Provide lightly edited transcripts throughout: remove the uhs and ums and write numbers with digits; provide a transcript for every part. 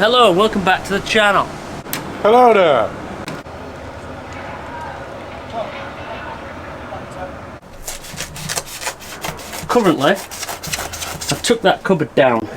Hello and welcome back to the channel. Hello there. Currently, I took that cupboard down.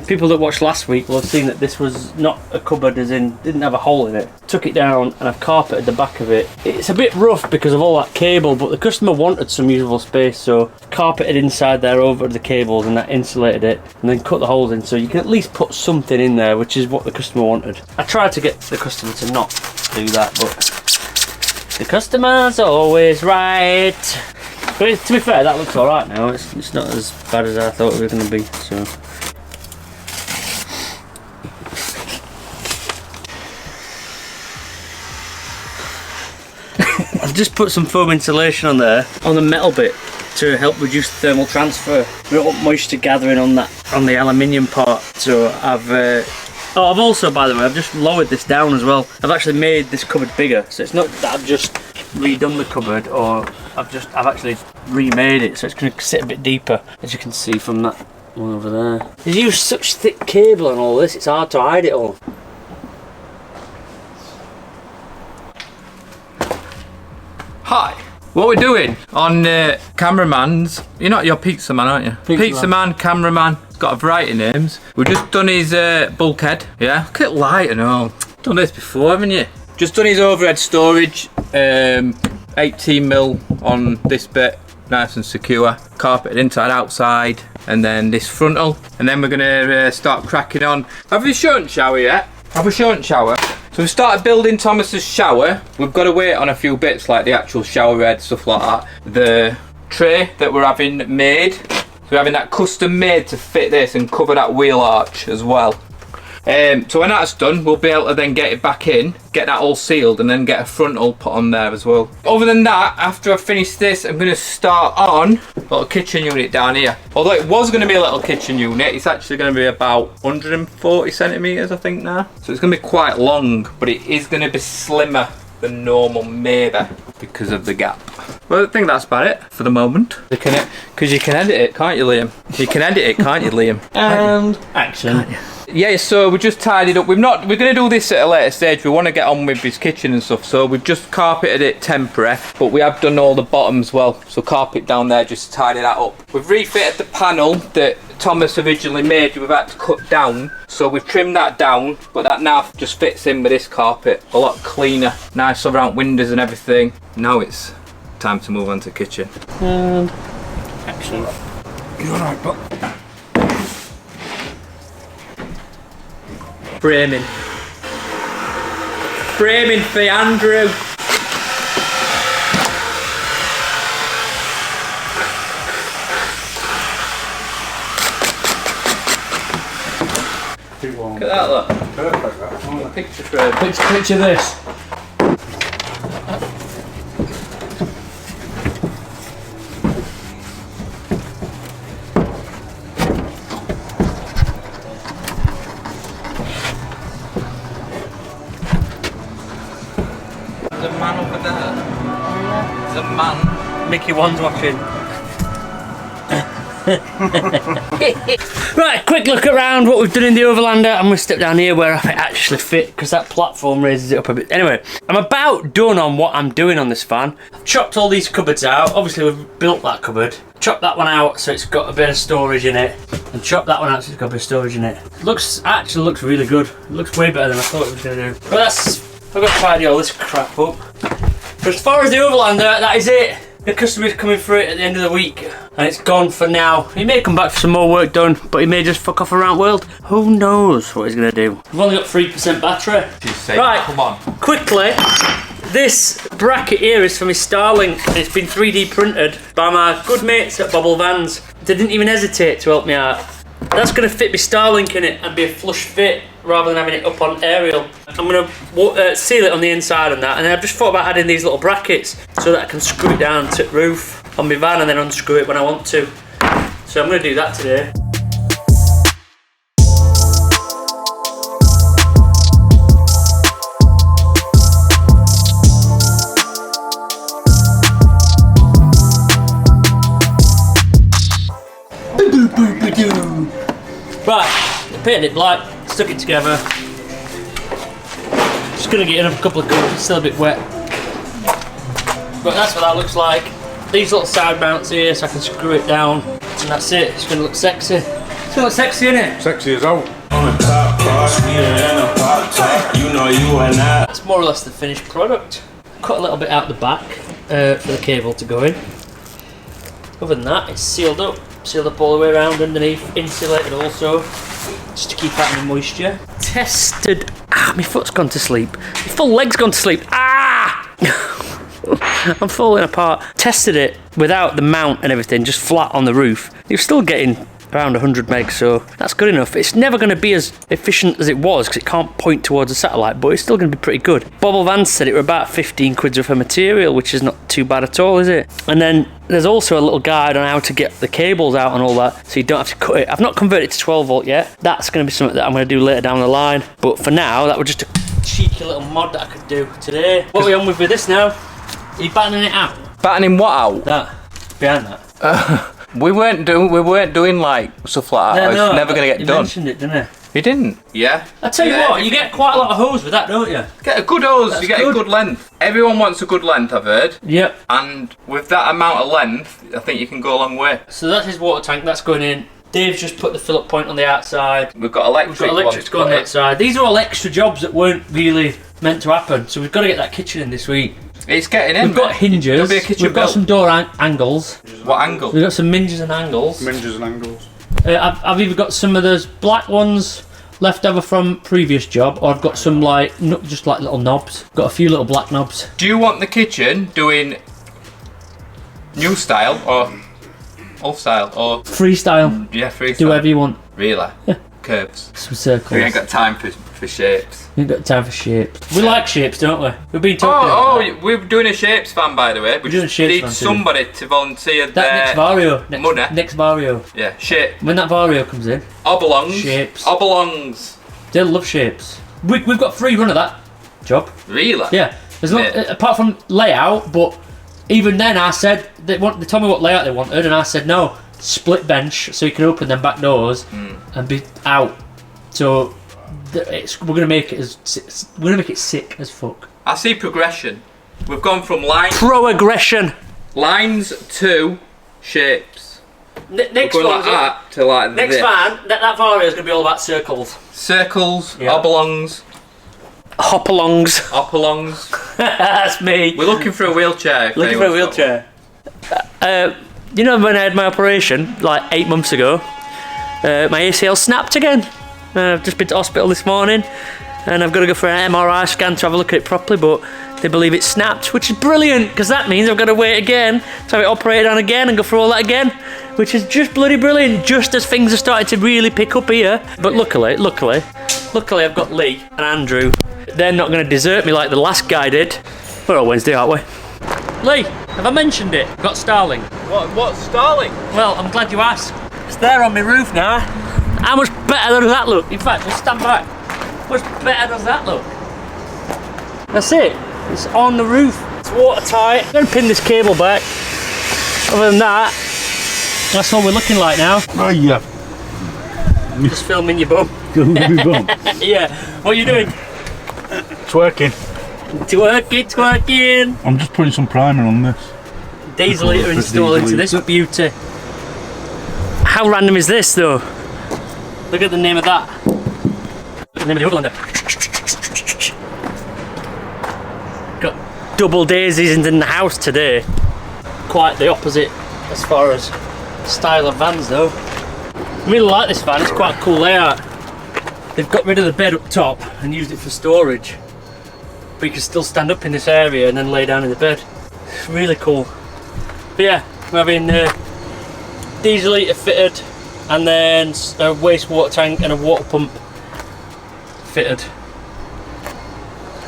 People that watched last week will have seen that this was not a cupboard, as in didn't have a hole in it. Took it down and I've carpeted the back of it. It's a bit rough because of all that cable, but the customer wanted some usable space, so carpeted inside there over the cables and that insulated it, and then cut the holes in so you can at least put something in there, which is what the customer wanted. I tried to get the customer to not do that, but the customer's always right. But to be fair, that looks alright now. It's not as bad as I thought it was going to be, so. I've just put some foam insulation on there, on the metal bit, to help reduce thermal transfer. We don't want moisture gathering on the aluminium part. So I've also, by the way, I've just lowered this down as well. I've actually made this cupboard bigger, so it's not that I've just redone the cupboard, or I've actually remade it, so it's going to sit a bit deeper, as you can see from that one over there. They use such thick cable and all this, it's hard to hide it all. Hi, what we're doing on cameraman's, you're not pizza man, aren't you? Pizza man, cameraman, got a variety of names. We've just done his bulkhead, yeah? Look at light and all. Done this before, haven't you? Just done his overhead storage, 18mm on this bit, nice and secure. Carpeted inside, outside, and then this frontal. And then we're gonna start cracking on. Have we shown shower yet? Have we shown shower? So we've started building Thomas's shower. We've got to wait on a few bits like the actual shower head, stuff like that. The tray that we're having made. So we're having that custom made to fit this and cover that wheel arch as well. So when that's done, we'll be able to then get it back in, get that all sealed, and then get a frontal put on there as well. Other than that, after I finish this, I'm going to start on a little kitchen unit down here. Although it was going to be a little kitchen unit, it's actually going to be about 140 centimetres, I think now. So it's going to be quite long, but it is going to be slimmer than normal, maybe, because of the gap. Well, I think that's about it for the moment. Because you can edit it, can't you, Liam? You can edit it, can't you, Liam? And action. Yeah, so we just tidied up. We're going to do this at a later stage. We want to get on with his kitchen and stuff, so we've just carpeted it temporary, but we have done all the bottoms well, so carpet down there, just tidy that up. We've refitted the panel that Thomas originally made, we've had to cut down, so we've trimmed that down, but that now just fits in with this carpet, a lot cleaner, nice around windows and everything. Now it's time to move on to the kitchen. And action. You alright, but framing for Andrew. Look at that, look. Perfect, that. Oh, picture frame. Picture this. There's a man over there. There's a man. Mickey One's watching. Right, quick look around what we've done in the Overlander. I'm going to step down here where I actually fit, because that platform raises it up a bit. Anyway, I'm about done on what I'm doing on this van. I've chopped all these cupboards out. Obviously we've built that cupboard. Chopped that one out so it's got a bit of storage in it. And chopped that one out so it's got a bit of storage in it. Actually looks really good. It looks way better than I thought it was going to do. But I've got to tidy all this crap up. But as far as the Overlander, that is it. The customer's coming through it at the end of the week, and it's gone for now. He may come back for some more work done, but he may just fuck off around the world. Who knows what he's going to do. We've only got 3% battery. Right, come on. Quickly, this bracket here is from his Starlink, and it's been 3D printed by my good mates at Bobble Vans. They didn't even hesitate to help me out. That's going to fit my Starlink in it and be a flush fit rather than having it up on aerial. I'm going to seal it on the inside and that, and then I've just thought about adding these little brackets so that I can screw it down to the roof on my van and then unscrew it when I want to. So I'm going to do that today. Right, painted it black, stuck it together. Just gonna get in a couple of coats, it's still a bit wet. But that's what that looks like. These little side mounts here so I can screw it down. And that's it, it's gonna look sexy. It's gonna look sexy, innit? Sexy as out. That's more or less the finished product. Cut a little bit out the back for the cable to go in. Other than that, it's sealed up all the way around underneath, insulated also, just to keep out any moisture. Tested. My foot's gone to sleep. My full leg's gone to sleep. I'm falling apart. Tested it without the mount and everything, just flat on the roof. You're still getting around 100 megs, so that's good enough. It's never going to be as efficient as it was because it can't point towards the satellite, but it's still going to be pretty good. Bobble Van said it were about 15 quid worth of material, which is not too bad at all, is it? And then there's also a little guide on how to get the cables out and all that, so you don't have to cut it. I've not converted it to 12 volt yet. That's going to be something that I'm going to do later down the line, but for now, that was just a cheeky little mod that I could do today. What are we on with this now? Are you battening it out? Battening what out? That. Behind that. We weren't doing like stuff like that. No, it's never gonna get you done. You mentioned it, didn't you? You didn't? Yeah. I tell you what, you get quite a lot of hose with that, don't you? Get a good hose, That's you get good. a good length. Everyone wants a good length, I've heard. Yep. And with that amount of length, I think you can go a long way. So that's his water tank, that's going in. Dave's just put the fill-up point on the outside. We've got electrics going on that side. These are all extra jobs that weren't really meant to happen, so we've got to get that kitchen in this week. It's getting in. We've got hinges, There'll be a kitchen we've got built. some door angles. What angle? We've got some minges and angles. Minges and angles. I've either got some of those black ones left over from previous job, or I've got some like, just like little knobs. Got a few little black knobs. Do you want the kitchen doing new style or old style or Freestyle. yeah, freestyle? Do whatever you want. Really? Yeah. Curves. Some circles. We ain't got time for shapes. We ain't got time for shapes. We like shapes, don't we? We've been talking about that. We're doing a shapes fan, by the way. We doing a just shapes need fan too. somebody to volunteer That their next Vario. money. Next Vario. Yeah, shape. When that Vario comes in, Oblongs. Shapes. Oblongs. they'll love shapes. We've got free run of that job. Really? Yeah. There's not, apart from layout, but even then I said, they told me what layout they wanted, and I said no, split bench so you can open them back doors and be out. So we're gonna make it sick as fuck. I see progression. We've gone from lines to shapes. Next We're going one's like that to like next this. van, that Vario is gonna be all about circles. Circles, Yeah. oblongs, Hop-alongs. opalongs. That's me. We're looking for a wheelchair. if Looking for a anyone's got wheelchair. You know when I had my operation like 8 months ago, my ACL snapped again. I've just been to hospital this morning and I've got to go for an MRI scan to have a look at it properly, but they believe it's snapped, which is brilliant because that means I've got to wait again to have it operated on again and go through all that again, which is just bloody brilliant, just as things are starting to really pick up here. But luckily I've got Lee and Andrew. They're not going to desert me like the last guy did. We're on Wednesday, aren't we? Lee, have I mentioned it? Got Starlink. What's Starlink? Well, I'm glad you asked. It's there on my roof now. How much better does that look? In fact, just stand back. How much better does that look? That's it. It's on the roof. It's watertight. I'm going to pin this cable back. Other than that, that's what we're looking like now. Oh yeah. Just filming your bum. Boom. Yeah. What are you doing? Twerking. Twerking. I'm just putting some primer on this. Diesel heater installed into this beauty. How random is this though? Look at the name of that. Look at the name of the overlander. Got double daisies in the house today. Quite the opposite as far as style of vans though. I really like this van, it's quite a cool layout. They've got rid of the bed up top and used it for storage. But you can still stand up in this area and then lay down in the bed. It's really cool. But yeah, we're having diesel heater fitted and then a wastewater tank and a water pump fitted.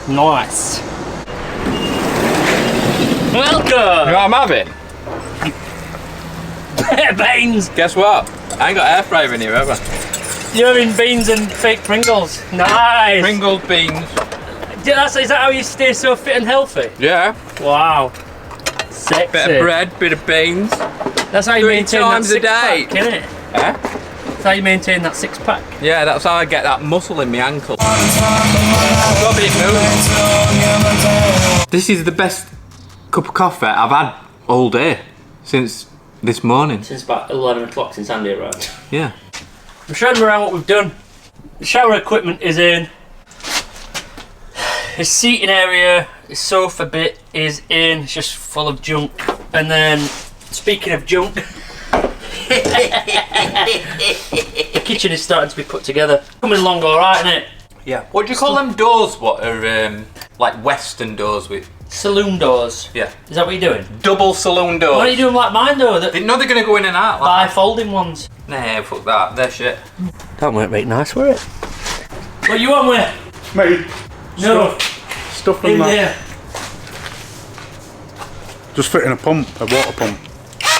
Nice. Welcome! You know what I'm having? Beans! Guess what? I ain't got air fryer in here ever. You're having beans and fake Pringles. Nice! Pringled beans. Is that how you stay so fit and healthy? Yeah. Wow. Sexy. Bit of bread, bit of beans. That's how you 3 maintain times that a day. six-pack, innit? Eh? That's how you maintain that six pack. Yeah, that's how I get that muscle in my ankle. Got a bit moving. This is the best cup of coffee I've had all day since this morning. Since about 11 o'clock since Andy arrived. Yeah. I'm showing you around what we've done. The shower equipment is in. His seating area, his sofa bit is in. It's just full of junk. And then, speaking of junk, the kitchen is starting to be put together. Coming along alright, isn't it? Yeah. What do you call them doors? What are like western doors with? Saloon doors. Yeah. Is that what you're doing? Double saloon doors. What are you doing like mine though? They know they're gonna go in and out. Like Bi-folding ones. Nah, fuck that. They're shit. That weren't very nice, were it? What you want with? Mate. No. Stuff In in that. there. Just fitting a pump, a water pump.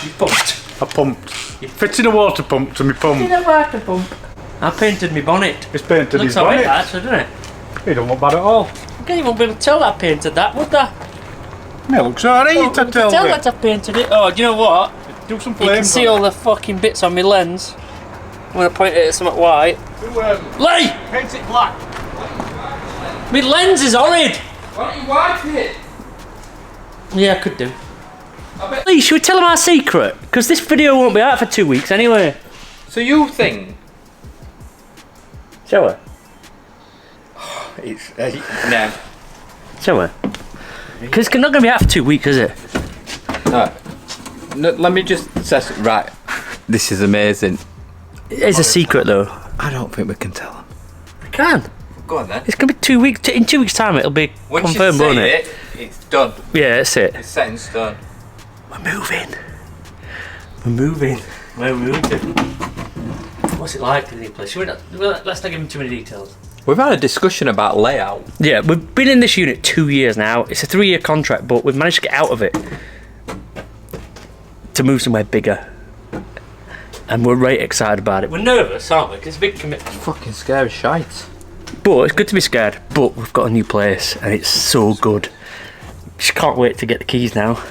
You pumped. I pumped. Fitting a water pump to my You pump. don't like the pump. I painted my bonnet. It's painted Looks his alright bonnet. actually, doesn't it? It don't look bad at all. Okay, you won't be able to tell that I painted that, would they? It looks alright, Oh, to you tell can tell you. that I painted it. Oh, do you know what? Do some You flames. can see all the fucking bits on my lens. I'm gonna point it at something white. Lee! Paint it black. My lens is horrid! Why don't you wipe it? Yeah, I could do. I bet. Lee, should we tell them our secret? Because this video won't be out for 2 weeks anyway. So you think Shall we? it's no? Shall we? Because it's not going to be out for 2 weeks, is it? No. No, let me just say right. This is amazing. It's a secret though. I don't think we can tell them. We can. Go on then. It's going to be 2 weeks. In 2 weeks' time, it'll be Once confirmed, you won't say it? it's done. Yeah, that's it. It's set in stone. We're moving. We're moving. We're moving. What's it like in the new place? Let's not give him too many details. We've had a discussion about layout. Yeah, we've been in this unit 2 years now. It's a 3-year contract, but we've managed to get out of it to move somewhere bigger. And we're right excited about it. We're nervous, aren't we? Because it's a big commitment. Fucking scary shite. But it's good to be scared. But we've got a new place, and it's so good. Just can't wait to get the keys now.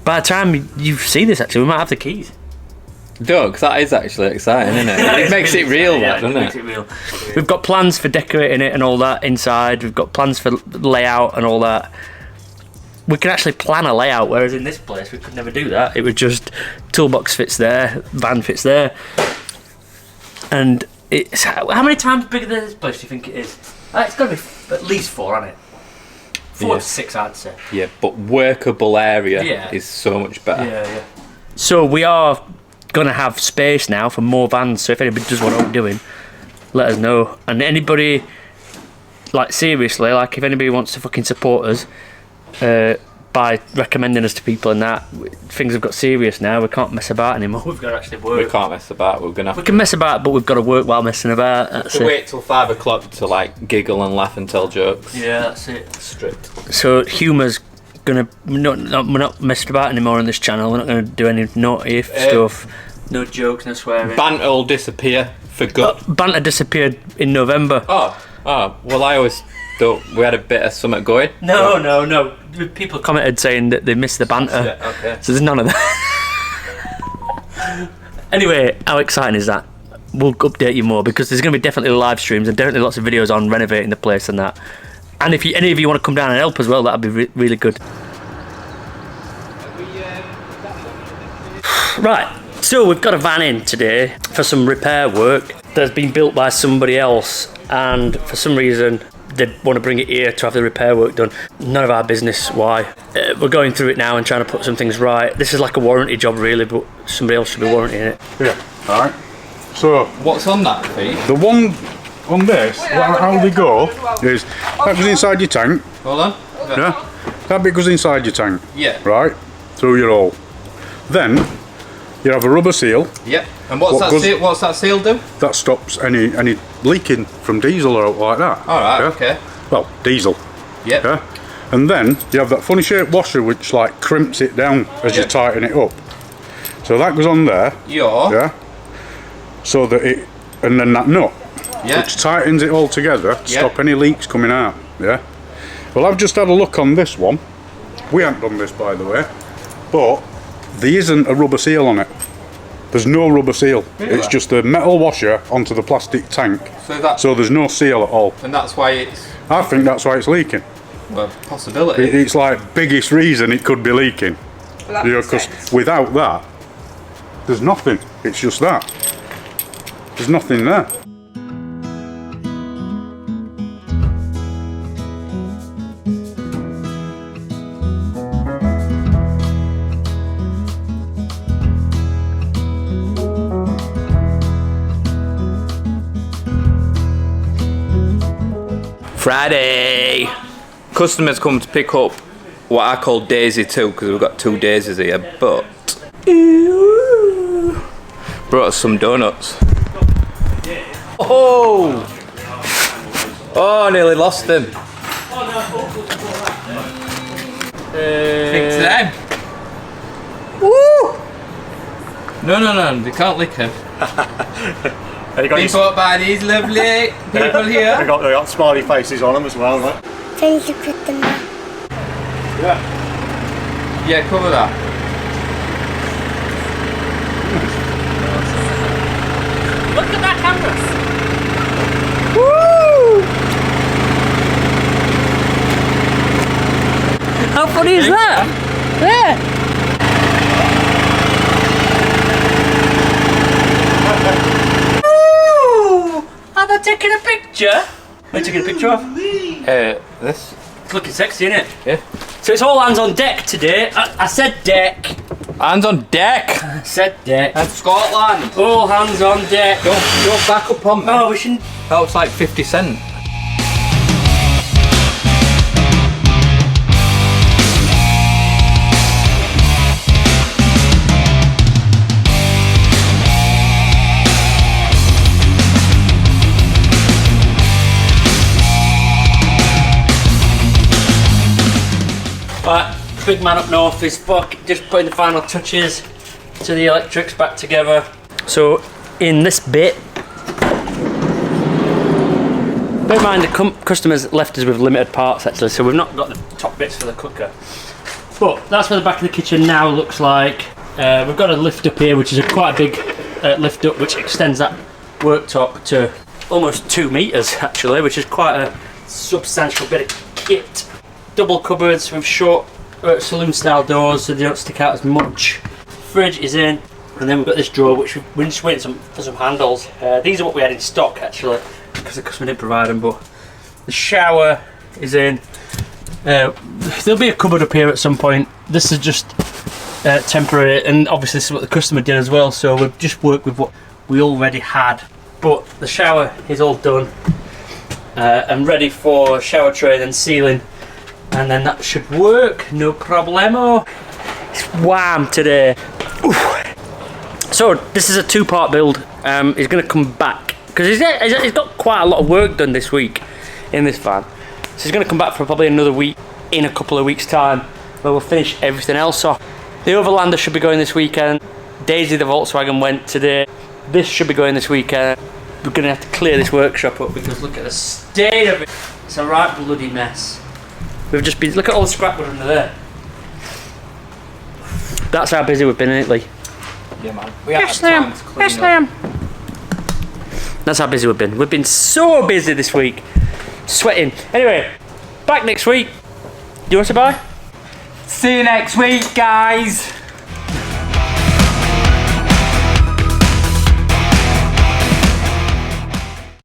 By the time you see this, actually, we might have the keys. Doug, that is actually exciting, isn't it? It makes it real, Yeah, doesn't makes it? it real. We've got plans for decorating it and all that inside. We've got plans for layout and all that. We can actually plan a layout, whereas in this place we could never do that. It was just toolbox fits there, van fits there, and it's how many times bigger than this place do you think it is? It's got to be at least 4, hasn't it? 4 Yeah. to 6, I'd say. Yeah, but workable area Yeah. is so much better. Yeah. So we are going to have space now for more vans. So if anybody does want what we're doing, let us know. And anybody, like seriously, like if anybody wants to fucking support us by recommending us to people and that, things have got serious now. We can't mess about anymore. We've got to actually work. We can't mess about. We're gonna We have can mess about, but we've got to work while messing about. That's to it. wait till 5 o'clock to like giggle and laugh and tell jokes. Yeah, that's it. Strict. So humour's gonna we're not messing about anymore on this channel. We're not gonna do any naughty stuff. No jokes, no swearing. Banter will disappear for good. Banter disappeared in November. Oh, well, I always thought we had a bit of something going. No. People commented saying that they missed the banter. Yeah, okay. So there's none of that. Anyway, how exciting is that? We'll update you more because there's going to be definitely live streams and definitely lots of videos on renovating the place and that. And if any of you want to come down and help as well, that'd be really good. Right, so we've got a van in today for some repair work that's been built by somebody else, and for some reason they want to bring it here to have the repair work done. None of our business why. We're going through it now and trying to put some things right. This is like a warranty job really, but somebody else should be warrantying it. Yeah. Alright. So What's on that, Pete? the one on this, how they go is that goes inside your tank. Hold on. Yeah. That bit goes inside your tank. Yeah. Right. Through your hole. Then you have a rubber seal Yep. And what's that seal do? that stops any leaking from diesel or out like that. All right. Yeah? Okay. Well, diesel. Yep. Yeah. And then you have that funny shaped washer which like crimps it down as you Yeah. tighten it up. So that goes on there. Yeah. So that it, and then that nut, which tightens it all together to stop any leaks coming out. Yeah. Well, I've just had a look on this one. We haven't done this, by the way, but there isn't a rubber seal on it. There's no rubber seal. Really? It's just a metal washer onto the plastic tank. So there's no seal at all. And that's why it's... I think that's why it's leaking. Well, possibility. It's like biggest reason it could be leaking. Well, You know, because without that, there's nothing. It's just that. There's nothing there. Friday. Customers come to pick up what I call Daisy 2 because we've got 2 daisies here, but brought us some donuts. Oh! Oh, nearly lost them. Think to them. Woo! No, they can't lick them. Been bought by these lovely people here. They got smiley faces on them as well, right? Can you put them up? Yeah, cover that. Look at that camera. Woo! How funny is that? Yeah. Are they taking a picture? Are you taking a picture of? This. It's looking sexy, isn't it? Yeah. So it's all hands on deck today. I said deck. Hands on deck. I said deck. And Scotland. All hands on deck. Don't back up on me. Oh, we shouldn't. That looks like 50 Cent. Right, big man up north is just putting the final touches to the electrics back together. So in this bit, bear in mind the customers left us with limited parts actually, so we've not got the top bits for the cooker. But that's what the back of the kitchen now looks like. We've got a lift up here, which is quite a big lift up, which extends that worktop to almost 2 meters actually, which is quite a substantial bit of kit. Double cupboards with short saloon style doors so they don't stick out as much. Fridge is in, and then we've got this drawer which we're just waiting for some handles. These are what we had in stock actually because the customer didn't provide them, but the shower is in. There'll be a cupboard up here at some point. This is just temporary, and obviously this is what the customer did as well, so we've just worked with what we already had. But the shower is all done and ready for shower tray and ceiling. And then that should work, no problemo. It's wham today. Oof. So this is a 2-part build. He's going to come back because he's got quite a lot of work done this week in this van. So he's going to come back for probably another week in a couple of weeks' time, where we'll finish everything else off. The Overlander should be going this weekend. Daisy the Volkswagen went today. This should be going this weekend. We're going to have to clear this workshop up because look at the state of it. It's a right bloody mess. We've just been, look at all the scrapwood under there. That's how busy we've been in Italy. Yeah, man. We have time to clean up. That's how busy we've been. We've been so busy this week. Sweating. Anyway, back next week. Do you want to buy? See you next week, guys.